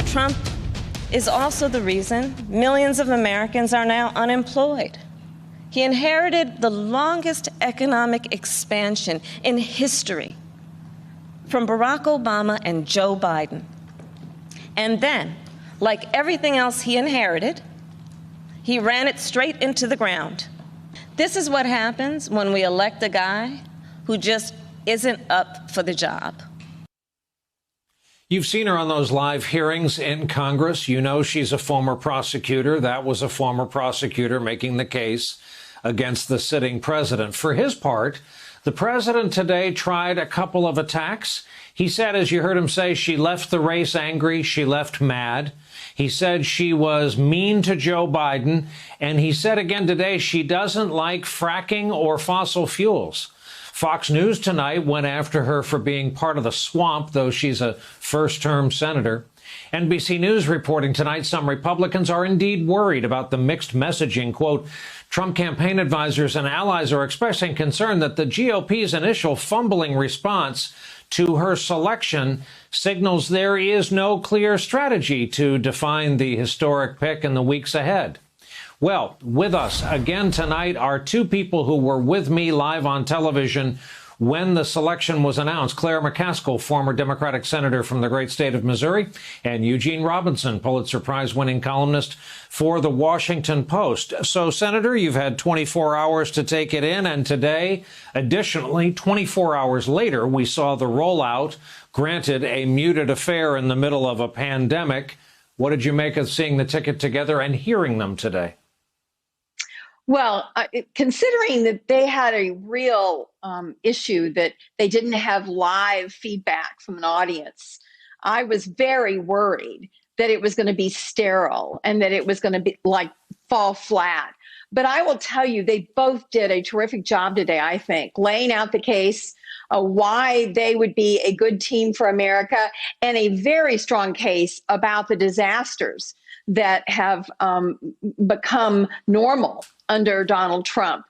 Trump is also the reason millions of Americans are now unemployed. He inherited the longest economic expansion in history from Barack Obama and Joe Biden. And then, like everything else he inherited, he ran it straight into the ground. This is what happens when we elect a guy who just isn't up for the job. You've seen her on those live hearings in Congress. You know she's a former prosecutor. That was a former prosecutor making the case against the sitting president. For his part, the president today tried a couple of attacks. He said, as you heard him say, she left the race angry, she left mad. He said she was mean to Joe Biden. And he said again today she doesn't like fracking or fossil fuels. Fox News tonight went after her for being part of the swamp, though she's a first-term senator. NBC News reporting tonight some Republicans are indeed worried about the mixed messaging. Quote, Trump campaign advisors and allies are expressing concern that the GOP's initial fumbling response to her selection signals there is no clear strategy to define the historic pick in the weeks ahead. Well, with us again tonight are two people who were with me live on television when the selection was announced. Claire McCaskill, former Democratic senator from the great state of Missouri, and Eugene Robinson, Pulitzer Prize-winning columnist for The Washington Post. So, Senator, you've had 24 hours to take it in, and today, additionally, 24 hours later, we saw the rollout. Granted, a muted affair in the middle of a pandemic. What did you make of seeing the ticket together and hearing them today? Well, considering that they had a real issue that they didn't have live feedback from an audience, I was very worried that it was going to be sterile and that it was going to be like fall flat. But I will tell you, they both did a terrific job today, I think, laying out the case, why they would be a good team for America, and a very strong case about the disasters that have become normal under Donald Trump.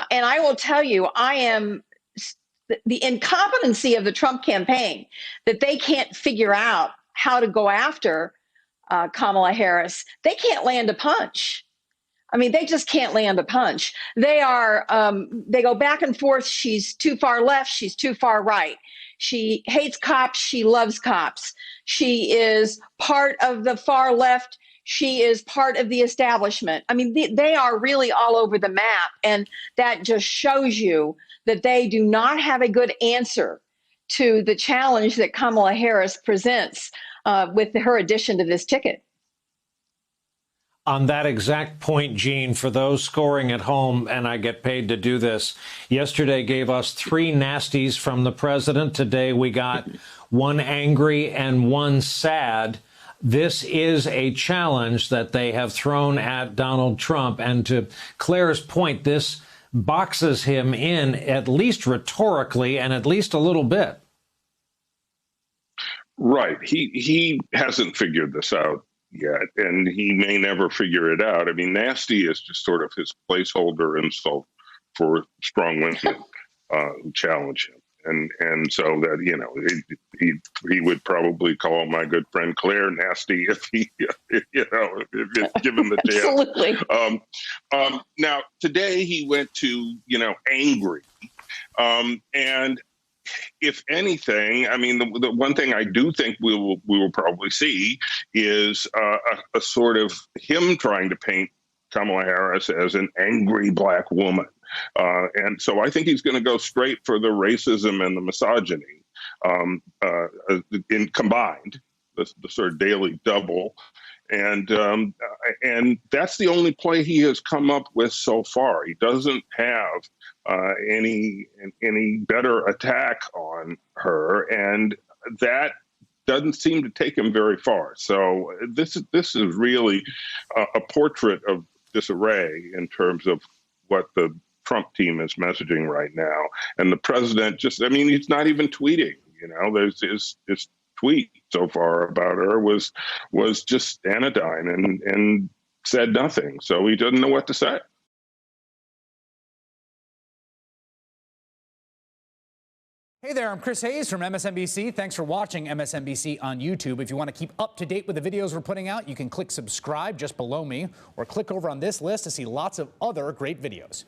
And I will tell you, the incompetency of the Trump campaign, that they can't figure out how to go after Kamala Harris. They can't land a punch. I mean, they just can't land a punch. They go back and forth. She's too far left. She's too far right. She hates cops. She loves cops. She is part of the far left. She is part of the establishment. I mean, they are really all over the map. And that just shows you that they do not have a good answer to the challenge that Kamala Harris presents with her addition to this ticket. On that exact point, Gene, for those scoring at home, and I get paid to do this, yesterday gave us three nasties from the president. Today we got one angry and one sad. This is a challenge that they have thrown at Donald Trump. And to Claire's point, this boxes him in, at least rhetorically and at least a little bit. Right. He hasn't figured this out yet, and he may never figure it out. I mean, nasty is just sort of his placeholder insult for strong women who challenge him. And so that, you know, he would probably call my good friend Claire nasty if he, if given the chance. Absolutely. Now, today he went to, angry. And if anything, I mean, the one thing I do think we will probably see is a sort of him trying to paint Kamala Harris as an angry black woman. And so I think he's going to go straight for the racism and the misogyny in combined, the sort of daily double. And that's the only play he has come up with so far. He doesn't have any better attack on her, and that doesn't seem to take him very far. So this is really a portrait of disarray in terms of what the Trump team is messaging right now. And the president he's not even tweeting. There's his tweet so far about her was just anodyne and said nothing. So he doesn't know what to say. Hey, Hey there, I'm Chris Hayes from MSNBC. Thanks for watching MSNBC on YouTube. If you want to keep up to date with the videos we're putting out, you can click subscribe just below me or click over on this list to see lots of other great videos.